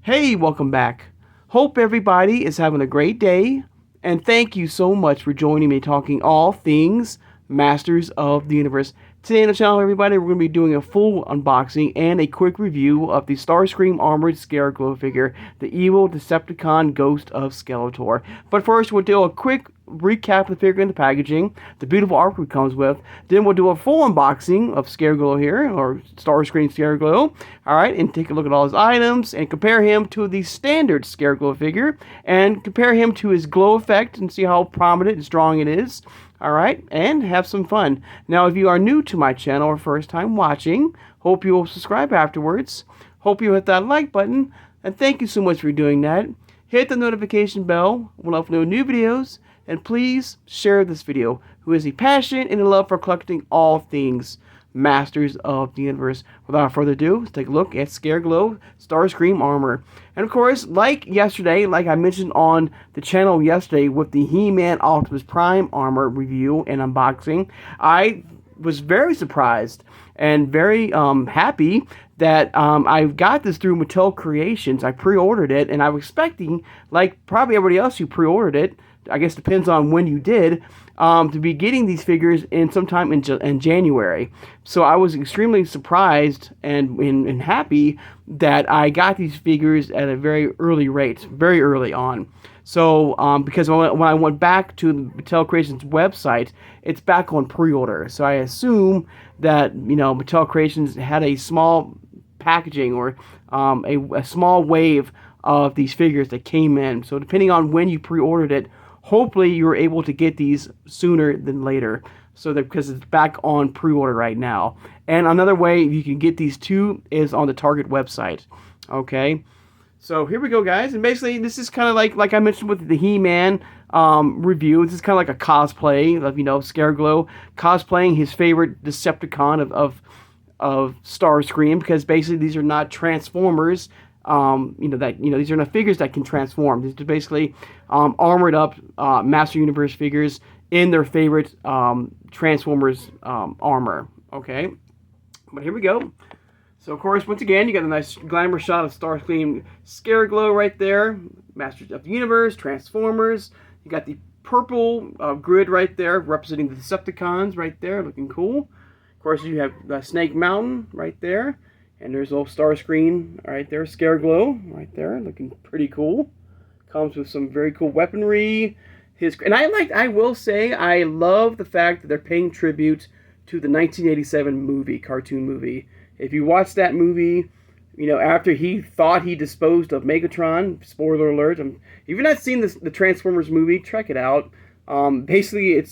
Hey, welcome back. Hope everybody is having a great day, and thank you so much for joining me talking all things Masters of the Universe. Today on the channel, everybody, we're going to be doing a full unboxing and a quick review of the STARSCREAM Armored Scareglow figure, the evil Decepticon Ghost of Skeletor. But first, we'll do a quick recap of the figure and the packaging, the beautiful artwork it comes with. Then we'll do a full unboxing of Scareglow here, or STARSCREAM Scareglow. Alright, and take a look at all his items and compare him to the standard Scareglow figure and compare him to his glow effect and see how prominent and strong it is. Alright, and have some fun. Now, if you are new to my channel or first time watching, hope you will subscribe afterwards. Hope you hit that like button, and thank you so much for doing that. Hit the notification bell when I upload new videos, and please share this video. Who has a passion and a love for collecting all things Masters of the Universe. Without further ado, let's take a look at Scareglow STARSCREAM armor. And of course, like yesterday, like I mentioned on the channel yesterday with the He-Man Optimus Prime armor review and unboxing, I was very surprised and very happy that I got this through Mattel Creations. I pre-ordered it, and I was expecting, like probably everybody else who pre-ordered it, I guess depends on when you did, to be getting these figures in sometime in January. So I was extremely surprised and happy that I got these figures at a very early rate, very early on. So because when I went back to the Mattel Creations website, it's back on pre-order. So I assume that, you know, Mattel Creations had a small packaging or a small wave of these figures that came in. So depending on when you pre-ordered it, hopefully you're able to get these sooner than later, so that because it's back on pre-order right now. And another way you can get these too is on the Target website. Okay, so here we go, guys. And basically, this is kind of like I mentioned with the He-Man review. This is kind of like a cosplay of, you know, Scareglow cosplaying his favorite Decepticon of Starscream, because basically these are not Transformers. These are not figures that can transform. These are basically armored up Master Universe figures in their favorite Transformers armor. Okay, but here we go. So of course, once again, you got a nice glamour shot of STARSCREAM Scareglow right there. Masters of the Universe, Transformers. You got the purple grid right there representing the Decepticons right there, looking cool. Of course, you have Snake Mountain right there. And there's a little Starscream right there, Scareglow right there, looking pretty cool. Comes with some very cool weaponry. I will say, I love the fact that they're paying tribute to the 1987 cartoon movie. If you watch that movie, you know, after he thought he disposed of Megatron, spoiler alert, if you've not seen the Transformers movie, check it out. Basically,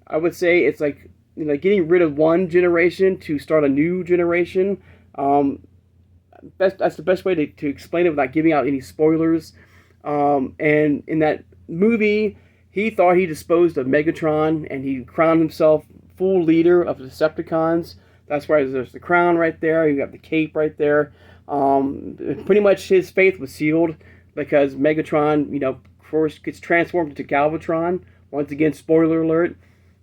I would say it's like, you know, getting rid of one generation to start a new generation. That's the best way to explain it without giving out any spoilers. And in that movie, he thought he disposed of Megatron, and he crowned himself full leader of the Decepticons. That's why there's the crown right there. You got the cape right there. Pretty much his fate was sealed because Megatron, you know, first gets transformed into Galvatron. Once again, spoiler alert.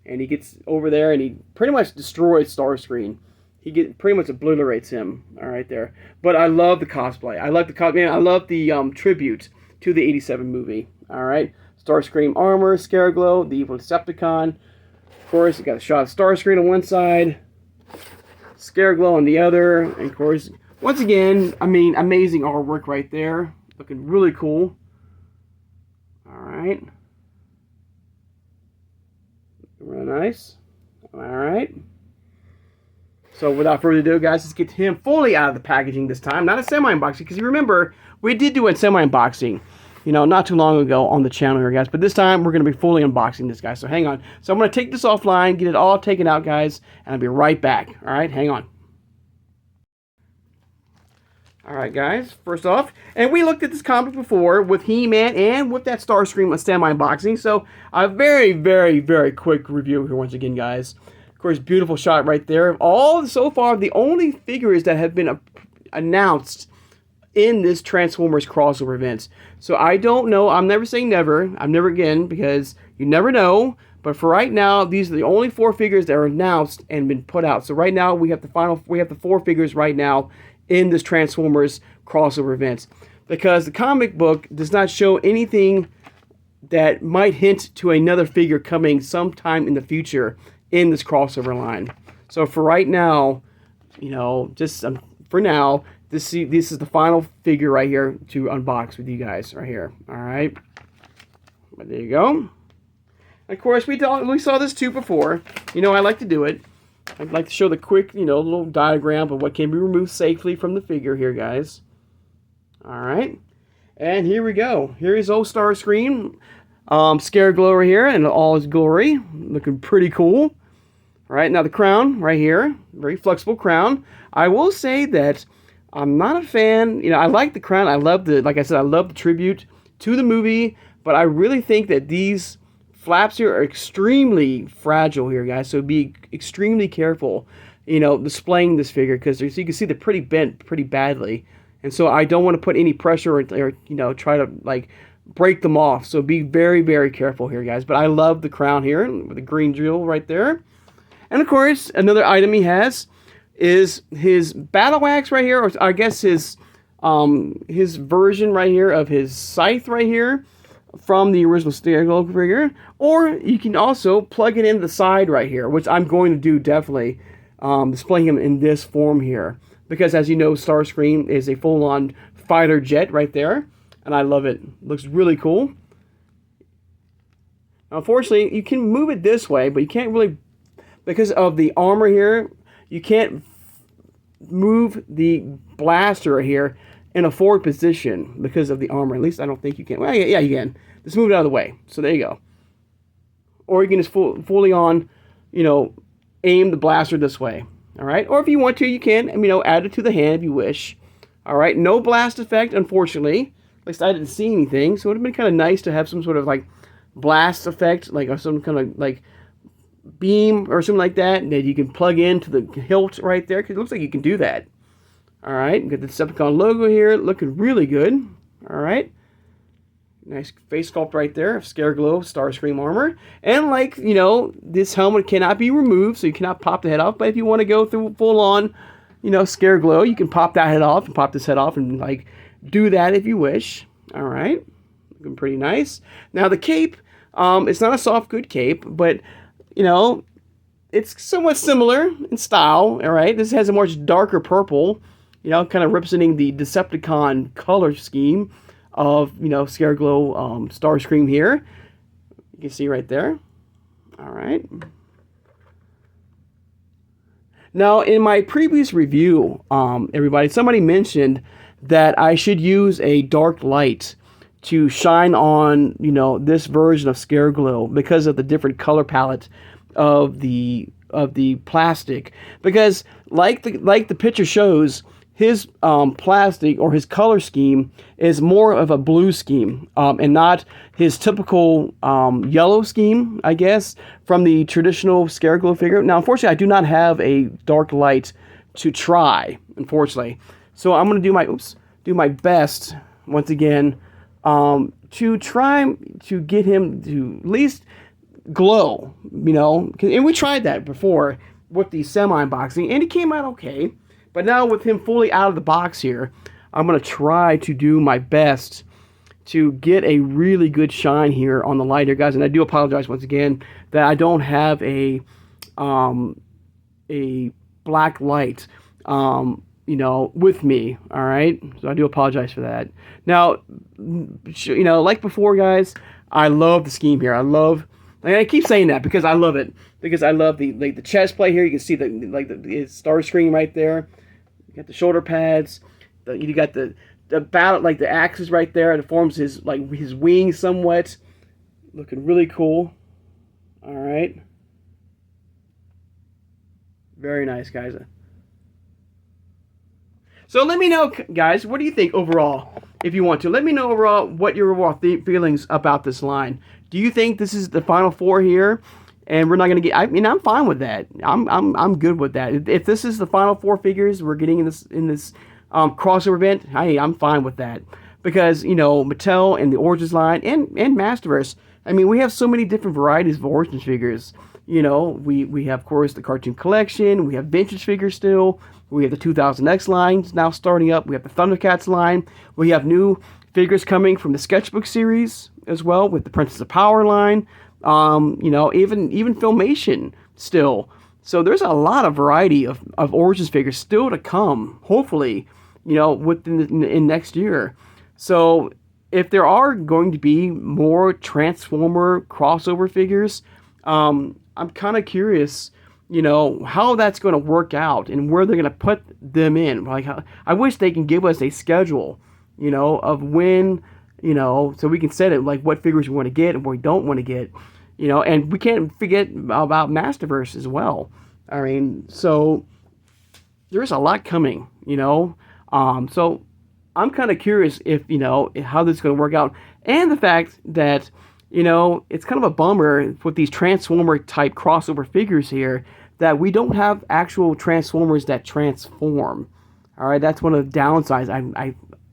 And he gets over there and he pretty much destroys Starscream. He pretty much obliterates him, all right there. But I love the cosplay. I love the tribute to the '87 movie. All right, Starscream armor, Scareglow, the evil Decepticon. Of course, you got a shot of Starscream on one side, Scareglow on the other, and of course, once again, I mean, amazing artwork right there, looking really cool. All right, real nice. All right. So without further ado, guys, let's get him fully out of the packaging this time. Not a semi-unboxing, because you remember, we did do a semi-unboxing, you know, not too long ago on the channel here, guys. But this time, we're going to be fully unboxing this, guys. So hang on. So I'm going to take this offline, get it all taken out, guys, and I'll be right back. All right, hang on. All right, guys, first off, and we looked at this comic before with He-Man and with that Starscream semi-unboxing. So a very, very, very quick review here once again, guys. Of course, beautiful shot right there. So far, the only figures that have been announced in this Transformers crossover event. So I don't know. I'm never saying never. I'm never again, because you never know. But for right now, these are the only 4 figures that are announced and been put out. So right now, we have the 4 figures right now in this Transformers crossover event. because the comic book does not show anything that might hint to another figure coming sometime in the future in this crossover line. So for right now, you know, just for now, this is the final figure right here to unbox with you guys right here. All right, but there you go. Of course, we saw this too before. You know, I like to do it. I'd like to show the quick, you know, little diagram of what can be removed safely from the figure here, guys. All right, and here we go. Here is old STARSCREAM, Scareglow right here in all his glory, looking pretty cool. All right, now the crown right here, very flexible crown. I will say that I'm not a fan. You know, I like the crown. I love the, like I said, I love the tribute to the movie, but I really think that these flaps here are extremely fragile here, guys. So be extremely careful, you know, displaying this figure, because you can see they're pretty bent pretty badly. And so I don't want to put any pressure or you know, try to like break them off. So be very, very careful here, guys. But I love the crown here with the green drill right there. And of course, another item he has is his battle axe right here, or I guess his version right here of his scythe right here from the original Scareglow figure. Or you can also plug it in the side right here, which I'm going to do definitely, display him in this form here. Because as you know, STARSCREAM is a full-on fighter jet right there, and I love it. Looks really cool. Unfortunately, you can move it this way, but you can't really, because of the armor here, you can't move the blaster here in a forward position because of the armor. At least I don't think you can. Well, yeah, you can. Just move it out of the way. So there you go. Or you can just fully on, you know, aim the blaster this way. All right. Or if you want to, you can, you know, add it to the hand if you wish. All right. No blast effect, unfortunately. At least I didn't see anything. So it would have been kind of nice to have some sort of like blast effect, like some kind of like beam or something like that you can plug into the hilt right there, because it looks like you can do that. All right, got the Decepticon logo here, looking really good. All right, nice face sculpt right there of Scareglow STARSCREAM armor. And like, you know, this helmet cannot be removed, so you cannot pop the head off. But if you want to go through full on, you know, Scareglow, you can pop that head off and pop this head off and like do that if you wish. All right, looking pretty nice. Now the cape, it's not a soft good cape, but you know, it's somewhat similar in style, all right? This has a much darker purple, you know, kind of representing the Decepticon color scheme of, you know, Scareglow STARSCREAM here. You can see right there. All right. Now, in my previous review, everybody, somebody mentioned that I should use a dark light to shine on, you know, this version of Scareglow because of the different color palette of the plastic. Because like the picture shows, his plastic or his color scheme is more of a blue scheme, and not his typical yellow scheme, I guess, from the traditional Scareglow figure. Now, unfortunately, I do not have a dark light to try, unfortunately. So I'm going to do my best once again to try to get him to at least glow, you know, and we tried that before with the semi-unboxing, and it came out okay. But now with him fully out of the box here, I'm going to try to do my best to get a really good shine here on the light here, guys. And I do apologize once again that I don't have a black light, you know, with me, all right? So I do apologize for that. Now, you know, like before, guys, I love the scheme here. I keep saying that because I love it. Because I love the chest plate here. You can see the STARSCREAM right there. You got the shoulder pads. You got the battle, like the axis right there. It forms his wings somewhat. Looking really cool. All right. Very nice, guys. So let me know, guys, what do you think overall? If you want to, let me know overall what your overall feelings about this line. Do you think this is the final four here, and we're not going to get? I mean, I'm fine with that. I'm good with that. If this is the final four figures we're getting in this crossover event, hey, I'm fine with that, because you know, Mattel and the Origins line and Masterverse. I mean, we have so many different varieties of Origins figures we have, of course, the cartoon collection. We have vintage figures still. We have the 2000X lines now starting up. We have the Thundercats line. We have new figures coming from the sketchbook series as well with the Princess of Power line. Even Filmation still. So there's a lot of variety of Origins figures still to come, hopefully, in next year. So if there are going to be more Transformer crossover figures, I'm kind of curious, how that's going to work out and where they're going to put them in. Like, I wish they can give us a schedule, of when, so we can set it, like what figures we want to get and what we don't want to get, and we can't forget about Masterverse as well. I mean, so there's a lot coming, so I'm kind of curious if, how this is going to work out. And the fact that, it's kind of a bummer with these Transformer type crossover figures here that we don't have actual Transformers that transform. All right, that's one of the downsides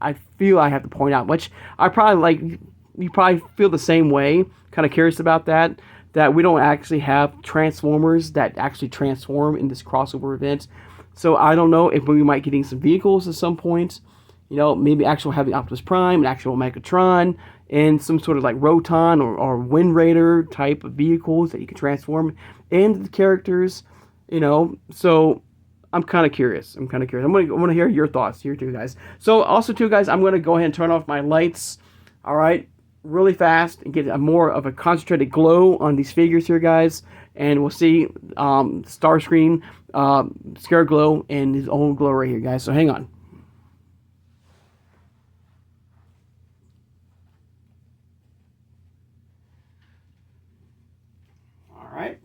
I feel I have to point out, which I probably you probably feel the same way, kind of curious about that we don't actually have Transformers that actually transform in this crossover event. So I don't know if we might getting some vehicles at some point, maybe actual having Optimus Prime and actual Megatron and some sort of like Roton or Wind Raider type of vehicles that you can transform into the characters, so I'm kind of curious. I'm going to hear your thoughts here too, guys. So also too, guys, I'm going to go ahead and turn off my lights, all right, really fast and get more of a concentrated glow on these figures here, guys. And we'll see Starscream, Scare Glow, and his own glow right here, guys. So hang on. All right.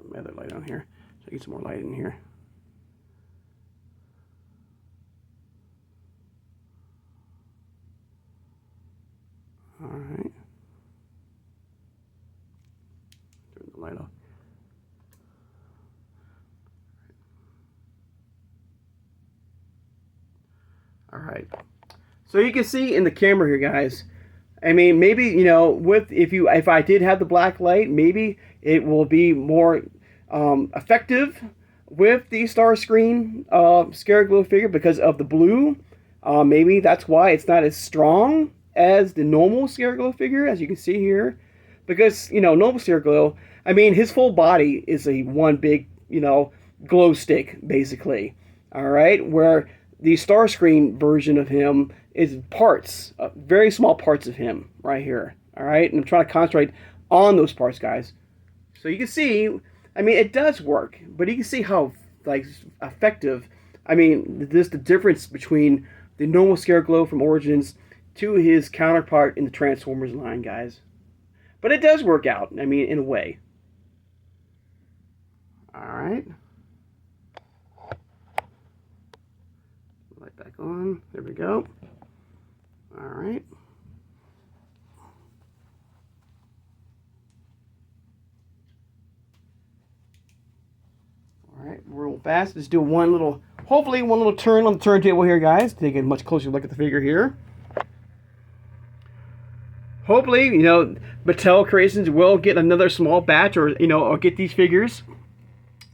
My other light on here. So I get some more light in here. All right. Turn the light off. All right. So you can see in the camera here, guys. I mean, maybe, if I did have the black light, maybe it will be more effective with the Starscream Scare Glow figure because of the blue. Maybe that's why it's not as strong as the normal Scare Glow figure, as you can see here. Because, normal Scare Glow, I mean, his full body is a one big, glow stick, basically. All right? Where the Starscream version of him is parts, very small parts of him right here. All right? And I'm trying to concentrate on those parts, guys. So you can see, I mean, it does work. But you can see how, effective, I mean, the difference between the normal Scare Glow from Origins to his counterpart in the Transformers line, guys. But it does work out, I mean, in a way. Alright. Light back on. There we go. Alright. Alright, real fast. Let's do hopefully one little turn on the turntable here, guys. Take a much closer look at the figure here. Hopefully, Mattel Creations will get another small batch or get these figures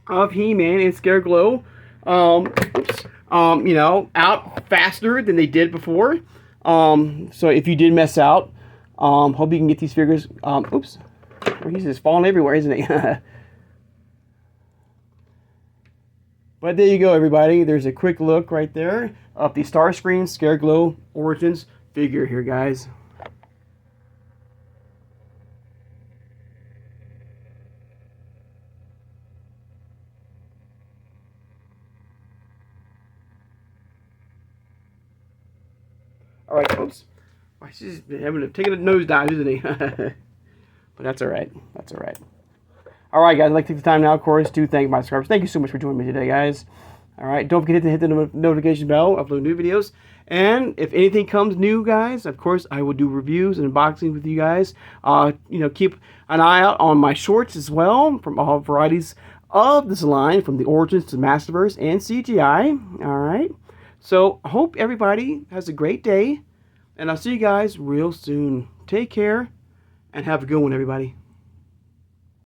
of He-Man and Scare Glow, out faster than they did before. So if you did mess out, hope you can get these figures. Oops. He's just falling everywhere, isn't he? But there you go, everybody. There's a quick look right there of the Starscream Scare Glow Origins figure here, guys. All right, folks. He's taking a nosedive, isn't he? But that's all right. That's all right. All right, guys. I'd like to take the time now, of course, to thank my subscribers. Thank you so much for joining me today, guys. All right. Don't forget to hit the notification bell, upload new videos. And if anything comes new, guys, of course, I will do reviews and unboxings with you guys. Keep an eye out on my shorts as well from all varieties of this line, from the Origins to Masterverse and CGI. All right. So I hope everybody has a great day. And I'll see you guys real soon. Take care and have a good one, everybody.